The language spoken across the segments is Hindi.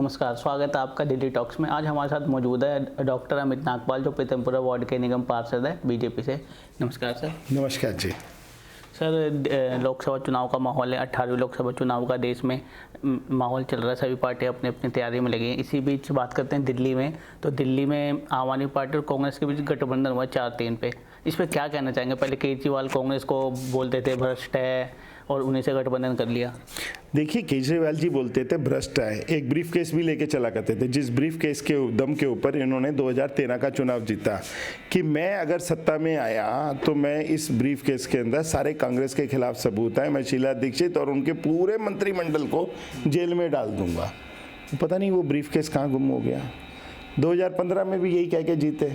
नमस्कार, स्वागत है आपका दिल्ली टॉक्स में। आज हमारे साथ मौजूद है डॉक्टर अमित नागपाल, जो पीतमपुरा वार्ड के निगम पार्षद है बीजेपी से। नमस्कार सर। नमस्कार जी। सर, लोकसभा चुनाव का माहौल है, 18वीं लोकसभा चुनाव का देश में माहौल चल रहा है, सभी पार्टियां अपनी अपनी तैयारी में लगी हैं। इसी बीच बात करते हैं दिल्ली में, तो दिल्ली में आम आदमी पार्टी और कांग्रेस के बीच गठबंधन हुआ 4-3 पे। इस पर क्या कहना चाहेंगे? पहले केजरीवाल कांग्रेस को बोलते थे भ्रष्ट है और उन्हीं से गठबंधन कर लिया। देखिए, केजरीवाल जी बोलते थे भ्रष्ट है, एक ब्रीफ केस भी लेके चला करते थे, जिस ब्रीफ केस के दम के ऊपर इन्होंने 2013 का चुनाव जीता कि मैं अगर सत्ता में आया तो मैं इस ब्रीफ केस के अंदर सारे कांग्रेस के खिलाफ सबूत है, मैं शीला दीक्षित और उनके पूरे मंत्रिमंडल को जेल में डाल दूंगा। पता नहीं वो ब्रीफ केस कहाँ गुम हो गया। 2015 में भी यही कह के जीते।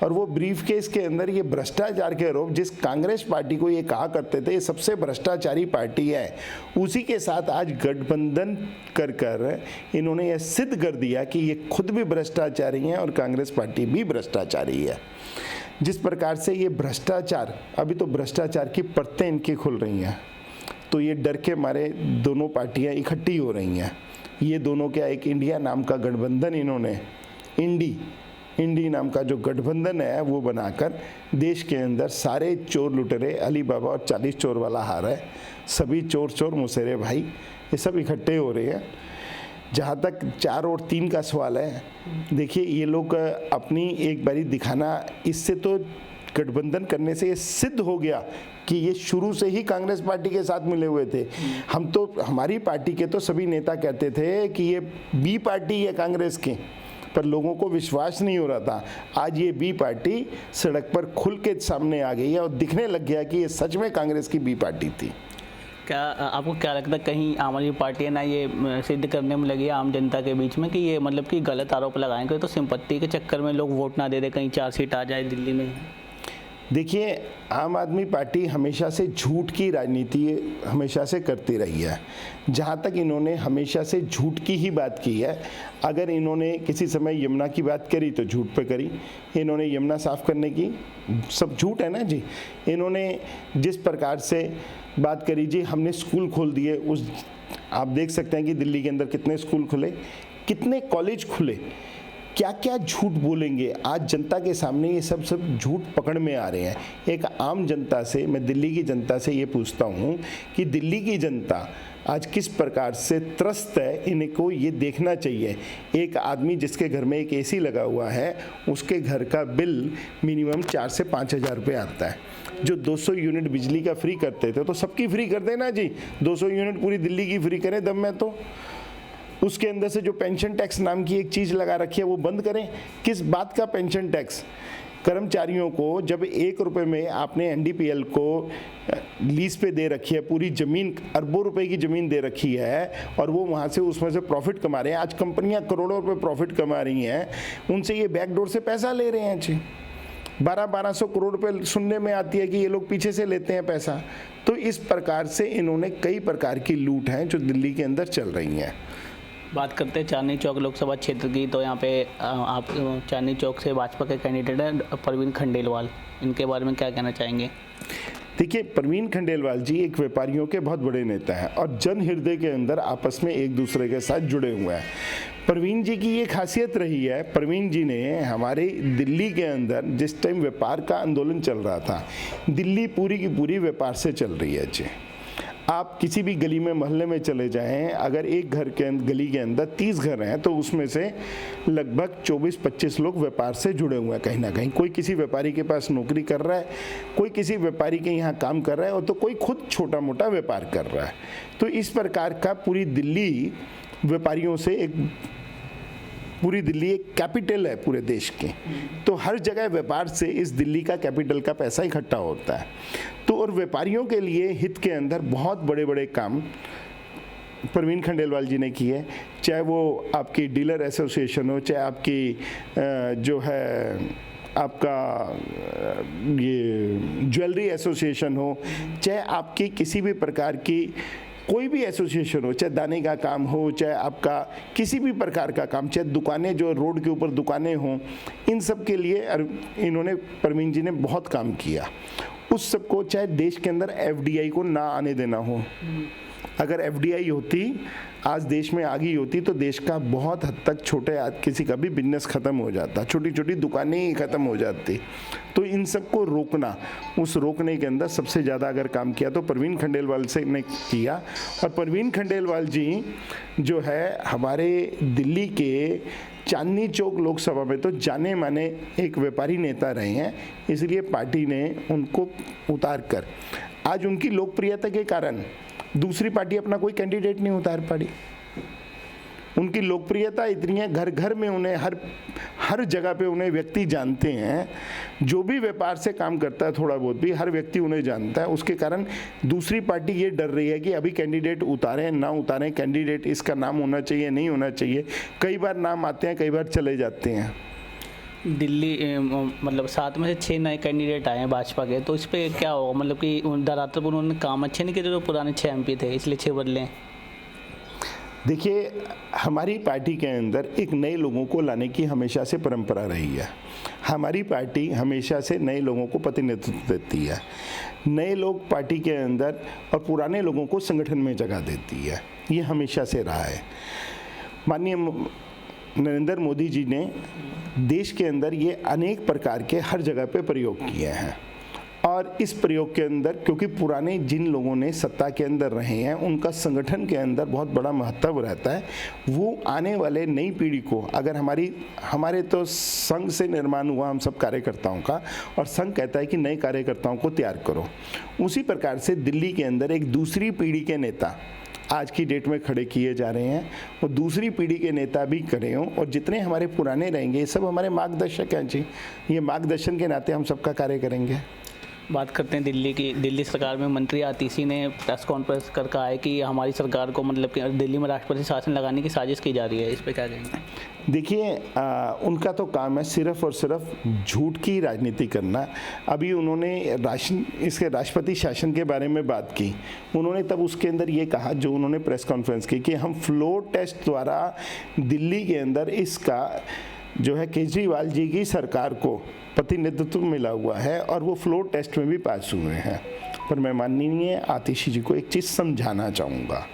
और वो ब्रीफ केस के अंदर ये भ्रष्टाचार के आरोप, जिस कांग्रेस पार्टी को ये कहा करते थे ये सबसे भ्रष्टाचारी पार्टी है, उसी के साथ आज गठबंधन कर कर इन्होंने ये सिद्ध कर दिया कि ये खुद भी भ्रष्टाचारी हैं और कांग्रेस पार्टी भी भ्रष्टाचारी है। जिस प्रकार से ये भ्रष्टाचार, अभी तो भ्रष्टाचार की परतें इनकी खुल रही हैं, तो ये डर के मारे दोनों पार्टियां इकट्ठी हो रही हैं। ये दोनों क्या, एक इंडिया नाम का गठबंधन इन्होंने, इंडी नाम का जो गठबंधन है वो बनाकर देश के अंदर सारे चोर लुटेरे, अली बाबा और 40 चोर वाला हार है, सभी चोर चोर मुसेरे भाई, ये सब इकट्ठे हो रहे हैं। जहाँ तक 4 और 3 का सवाल है, देखिए ये लोग अपनी एक बारी दिखाना, इससे तो गठबंधन करने से ये सिद्ध हो गया कि ये शुरू से ही कांग्रेस पार्टी के साथ मिले हुए थे। हम तो, हमारी पार्टी के तो सभी नेता कहते थे कि ये बी पार्टी है कांग्रेस की, पर लोगों को विश्वास नहीं हो रहा था। आज ये बी पार्टी सड़क पर खुल के सामने आ गई है और दिखने लग गया कि ये सच में कांग्रेस की बी पार्टी थी। क्या आपको क्या लगता है, कहीं आम आदमी पार्टी ना ये सिद्ध करने में लगी है आम जनता के बीच में कि ये मतलब कि गलत आरोप लगाएंगे तो सिंपत्ति के चक्कर में लोग वोट ना दे दे, कहीं 4 सीट आ जाए दिल्ली में? देखिए, आम आदमी पार्टी हमेशा से झूठ की राजनीति हमेशा से करती रही है। जहाँ तक इन्होंने हमेशा से झूठ की ही बात की है। अगर इन्होंने किसी समय यमुना की बात करी तो झूठ पे करी, इन्होंने यमुना साफ़ करने की, सब झूठ है ना जी। इन्होंने जिस प्रकार से बात करी जी, हमने स्कूल खोल दिए, उस आप देख सकते हैं कि दिल्ली के अंदर कितने स्कूल खुले, कितने कॉलेज खुले, क्या क्या झूठ बोलेंगे। आज जनता के सामने ये सब झूठ पकड़ में आ रहे हैं। एक आम जनता से, मैं दिल्ली की जनता से ये पूछता हूँ कि दिल्ली की जनता आज किस प्रकार से त्रस्त है, इनको ये देखना चाहिए। एक आदमी जिसके घर में एक एसी लगा हुआ है, उसके घर का बिल मिनिमम 4 से 5 हज़ार रुपये आता है। जो 200 यूनिट बिजली का फ्री करते थे तो सबकी फ्री कर देना जी, 200 यूनिट पूरी दिल्ली की फ्री करें दम में। तो उसके अंदर से जो पेंशन टैक्स नाम की एक चीज़ लगा रखी है वो बंद करें। किस बात का पेंशन टैक्स? कर्मचारियों को जब 1 रुपये में आपने एनडीपीएल को लीज पे दे रखी है, पूरी ज़मीन, अरबों रुपए की ज़मीन दे रखी है और वो वहाँ से उसमें से प्रॉफिट कमा रहे हैं। आज कंपनियाँ करोड़ों रुपए प्रॉफिट कमा रही हैं, उनसे ये बैकडोर से पैसा ले रहे हैं जी। 1200 करोड़ रुपए सुनने में आती है कि ये लोग पीछे से लेते हैं पैसा। तो इस प्रकार से इन्होंने कई प्रकार की लूट हैं जो दिल्ली के अंदर चल रही हैं। बात करते हैं चांदनी चौक लोकसभा क्षेत्र की, तो यहाँ पे आप चांदनी चौक से भाजपा के कैंडिडेट हैं प्रवीण खंडेलवाल, इनके बारे में क्या कहना चाहेंगे? देखिए, प्रवीण खंडेलवाल जी एक व्यापारियों के बहुत बड़े नेता हैं और जन हृदय के अंदर आपस में एक दूसरे के साथ जुड़े हुए हैं। प्रवीण जी की ये खासियत रही है, प्रवीण जी ने हमारे दिल्ली के अंदर जिस टाइम व्यापार का आंदोलन चल रहा था, दिल्ली पूरी की पूरी व्यापार से चल रही है जी। आप किसी भी गली में, मोहल्ले में चले जाएं, अगर एक घर के गली के अंदर 30 घर हैं तो उसमें से लगभग 24-25 लोग व्यापार से जुड़े हुए हैं कहीं ना कहीं। कोई किसी व्यापारी के पास नौकरी कर रहा है, कोई किसी व्यापारी के यहाँ काम कर रहा है और तो कोई खुद छोटा मोटा व्यापार कर रहा है। तो इस प्रकार का पूरी दिल्ली व्यापारियों से पूरी दिल्ली एक कैपिटल है पूरे देश की, तो हर जगह व्यापार से इस दिल्ली का कैपिटल का पैसा इकट्ठा होता है। तो और व्यापारियों के लिए हित के अंदर बहुत बड़े बड़े काम प्रवीण खंडेलवाल जी ने किए, चाहे वो आपकी डीलर एसोसिएशन हो, चाहे आपकी जो है आपका ये ज्वेलरी एसोसिएशन हो, चाहे आपकी किसी भी प्रकार की कोई भी एसोसिएशन हो, चाहे दाने का काम हो, चाहे आपका किसी भी प्रकार का काम, चाहे दुकानें, जो रोड के ऊपर दुकानें हों, इन सब के लिए इन्होंने, प्रवीण जी ने बहुत काम किया। उस सबको, चाहे देश के अंदर एफडीआई को ना आने देना हो, अगर एफडीआई होती, आज देश में आ गई होती, तो देश का बहुत हद तक छोटे किसी का भी बिजनेस ख़त्म हो जाता, छोटी छोटी दुकानें ही ख़त्म हो जाती। तो इन सबको रोकना, उस रोकने के अंदर सबसे ज़्यादा अगर काम किया तो परवीन खंडेलवाल से ने किया। और परवीन खंडेलवाल जी जो है हमारे दिल्ली के चांदनी चौक लोकसभा में तो जाने माने एक व्यापारी नेता रहे हैं, इसलिए पार्टी ने उनको उतार कर, आज उनकी लोकप्रियता के कारण दूसरी पार्टी अपना कोई कैंडिडेट नहीं उतार पाई। उनकी लोकप्रियता इतनी है, घर घर में उन्हें हर जगह पे उन्हें व्यक्ति जानते हैं, जो भी व्यापार से काम करता है थोड़ा बहुत भी, हर व्यक्ति उन्हें जानता है। उसके कारण दूसरी पार्टी ये डर रही है कि अभी कैंडिडेट उतारें ना उतारें, कैंडिडेट इसका नाम होना चाहिए नहीं होना चाहिए। कई बार नाम आते हैं, कई बार चले जाते हैं। दिल्ली मतलब 7 में से 6 नए कैंडिडेट आए हैं भाजपा के, तो इस पर क्या होगा? मतलब कि धरातल पर उन्होंने काम अच्छे नहीं किए जो पुराने 6 MP थे, इसलिए 6 बदले। देखिए, हमारी पार्टी के अंदर एक नए लोगों को लाने की हमेशा से परंपरा रही है। हमारी पार्टी हमेशा से नए लोगों को प्रतिनिधित्व देती है, नए लोग पार्टी के अंदर और पुराने लोगों को संगठन में जगह देती है, ये हमेशा से रहा है। माननीय नरेंद्र मोदी जी ने देश के अंदर ये अनेक प्रकार के हर जगह पे प्रयोग किए हैं, और इस प्रयोग के अंदर क्योंकि पुराने जिन लोगों ने सत्ता के अंदर रहे हैं उनका संगठन के अंदर बहुत बड़ा महत्व रहता है। वो आने वाले नई पीढ़ी को, अगर हमारे तो संघ से निर्माण हुआ हम सब कार्यकर्ताओं का, और संघ कहता है कि नए कार्यकर्ताओं को तैयार करो, उसी प्रकार से दिल्ली के अंदर एक दूसरी पीढ़ी के नेता आज की डेट में खड़े किए जा रहे हैं, और दूसरी पीढ़ी के नेता भी खड़े हों, और जितने हमारे पुराने रहेंगे ये सब हमारे मार्गदर्शक हैं जी, ये मार्गदर्शन के नाते हम सबका कार्य करेंगे। बात करते हैं दिल्ली की। दिल्ली सरकार में मंत्री आतिशी ने प्रेस कॉन्फ्रेंस कर कहा है कि हमारी सरकार को मतलब कि दिल्ली में राष्ट्रपति शासन लगाने की साजिश की जा रही है, इस पे क्या कहेंगे? देखिए, उनका तो काम है सिर्फ और सिर्फ झूठ की राजनीति करना। अभी उन्होंने इसके राष्ट्रपति शासन के बारे में बात की, उन्होंने तब उसके अंदर ये कहा, जो उन्होंने प्रेस कॉन्फ्रेंस की, कि हम फ्लोर टेस्ट द्वारा दिल्ली के अंदर इसका जो है केजरीवाल जी की सरकार को प्रतिनिधित्व मिला हुआ है, और वो फ्लोर टेस्ट में भी पास हुए हैं। पर मैं माननीय आतिशी जी को एक चीज़ समझाना चाहूँगा,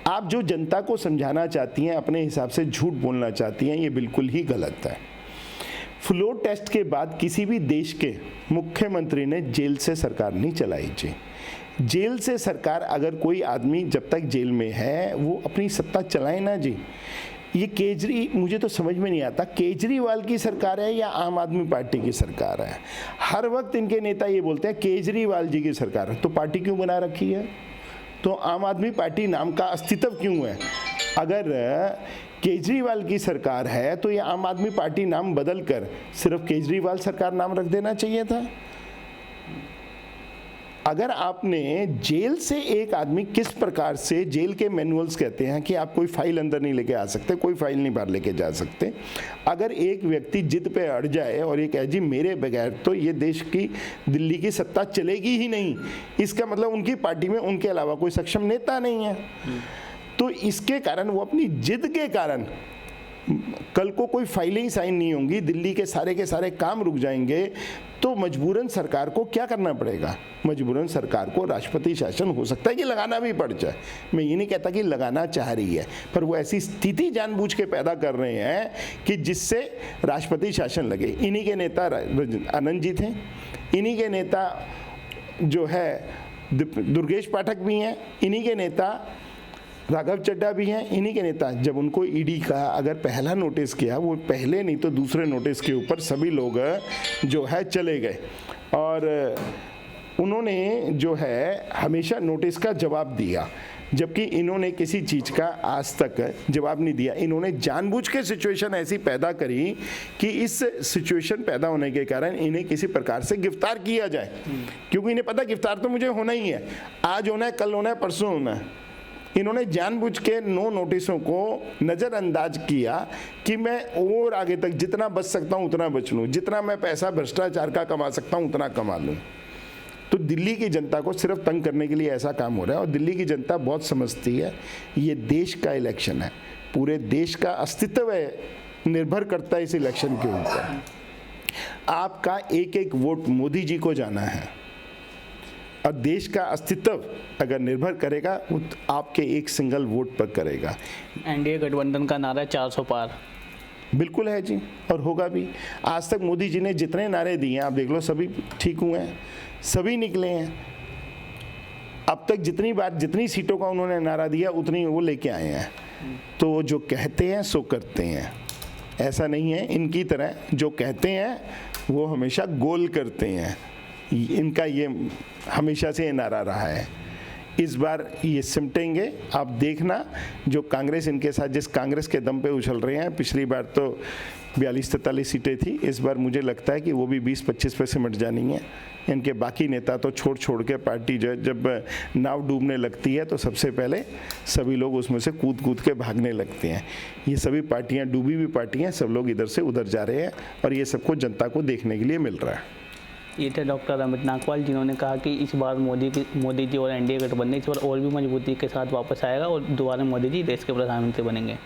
आप जो जनता को समझाना चाहती हैं, अपने हिसाब से झूठ बोलना चाहती हैं, ये बिल्कुल ही गलत है। फ्लोर टेस्ट के बाद किसी भी देश के मुख्यमंत्री ने जेल से सरकार नहीं चलाई जी। जेल से सरकार, अगर कोई आदमी जब तक जेल में है वो अपनी सत्ता चलाए ना जी। ये मुझे तो समझ में नहीं आता, केजरीवाल की सरकार है या आम आदमी पार्टी की सरकार है? हर वक्त इनके नेता ये बोलते हैं केजरीवाल जी की सरकार है, तो पार्टी क्यों बना रखी है? तो आम आदमी पार्टी नाम का अस्तित्व क्यों है? अगर केजरीवाल की सरकार है तो ये आम आदमी पार्टी नाम बदल कर सिर्फ केजरीवाल सरकार नाम रख देना चाहिए था। अगर आपने जेल से एक आदमी, किस प्रकार से जेल के मैनुअल्स कहते हैं कि आप कोई फाइल अंदर नहीं लेके आ सकते, कोई फाइल नहीं बाहर लेके जा सकते। अगर एक व्यक्ति जिद पे अड़ जाए और ये कहे जी मेरे बगैर तो ये देश की, दिल्ली की सत्ता चलेगी ही नहीं, इसका मतलब उनकी पार्टी में उनके अलावा कोई सक्षम नेता नहीं है। तो इसके कारण वो अपनी जिद के कारण, कल को कोई फाइलें साइन नहीं होंगी, दिल्ली के सारे काम रुक जाएंगे, तो मजबूरन सरकार को क्या करना पड़ेगा? मजबूरन सरकार को राष्ट्रपति शासन हो सकता है कि लगाना भी पड़ जाए। मैं ये नहीं कहता कि लगाना चाह रही है, पर वो ऐसी स्थिति जानबूझ के पैदा कर रहे हैं कि जिससे राष्ट्रपति शासन लगे। इन्हीं के नेता आनंद जी थे, इन्हीं के नेता जो है दुर्गेश पाठक भी हैं, इन्हीं के नेता राघव चड्ढा भी हैं, इन्हीं के नेता। जब उनको ईडी का अगर पहला नोटिस किया, वो पहले नहीं तो दूसरे नोटिस के ऊपर सभी लोग जो है चले गए, और उन्होंने जो है हमेशा नोटिस का जवाब दिया, जबकि इन्होंने किसी चीज़ का आज तक जवाब नहीं दिया। इन्होंने जानबूझ के सिचुएशन ऐसी पैदा करी कि इस सिचुएशन पैदा होने के कारण इन्हें किसी प्रकार से गिरफ्तार किया जाए, क्योंकि इन्हें पता गिरफ्तार तो मुझे होना ही है, आज होना है, कल होना है, परसों होना है। इन्होंने जानबूझ के 9 नोटिसों को नज़रअंदाज किया कि मैं और आगे तक जितना बच सकता हूँ उतना बच लूँ, जितना मैं पैसा भ्रष्टाचार का कमा सकता हूँ उतना कमा लूँ। तो दिल्ली की जनता को सिर्फ तंग करने के लिए ऐसा काम हो रहा है, और दिल्ली की जनता बहुत समझती है ये देश का इलेक्शन है, पूरे देश का अस्तित्व निर्भर करता है इस इलेक्शन के ऊपर। आपका एक एक वोट मोदी जी को जाना है। और देश का अस्तित्व अगर निर्भर करेगा वो आपके एक सिंगल वोट पर करेगा। एनडीए गठबंधन का नारा 400 पार। बिल्कुल है जी, और होगा भी। आज तक मोदी जी ने जितने नारे दिए हैं आप देख लो, सभी ठीक हुए हैं, सभी निकले हैं। अब तक जितनी बार जितनी सीटों का उन्होंने नारा दिया उतनी वो लेके आए हैं। तो वो जो कहते हैं सो करते हैं, ऐसा नहीं है इनकी तरह जो कहते हैं वो हमेशा गोल करते हैं। इनका ये हमेशा से नारा रहा है। इस बार ये सिमटेंगे, आप देखना। जो कांग्रेस इनके साथ जिस कांग्रेस के दम पे उछल रहे हैं, पिछली बार तो 42-43 सीटें थी, इस बार मुझे लगता है कि वो भी 20-25 पे सिमट जानी है। इनके बाकी नेता तो छोड़ के पार्टी जो जब नाव डूबने लगती है तो सबसे पहले सभी लोग उसमें से कूद के भागने लगते हैं। ये सभी पार्टियां डूबी हुई पार्टियां, सब लोग इधर से उधर जा रहे हैं और ये सबको जनता को देखने के लिए मिल रहा है। ये थे डॉक्टर अमित नागपाल, जिन्होंने कहा कि इस बार मोदी जी और एनडीए गठबंधन इस बार और भी मजबूती के साथ वापस आएगा और दोबारा मोदी जी देश के प्रधानमंत्री बनेंगे।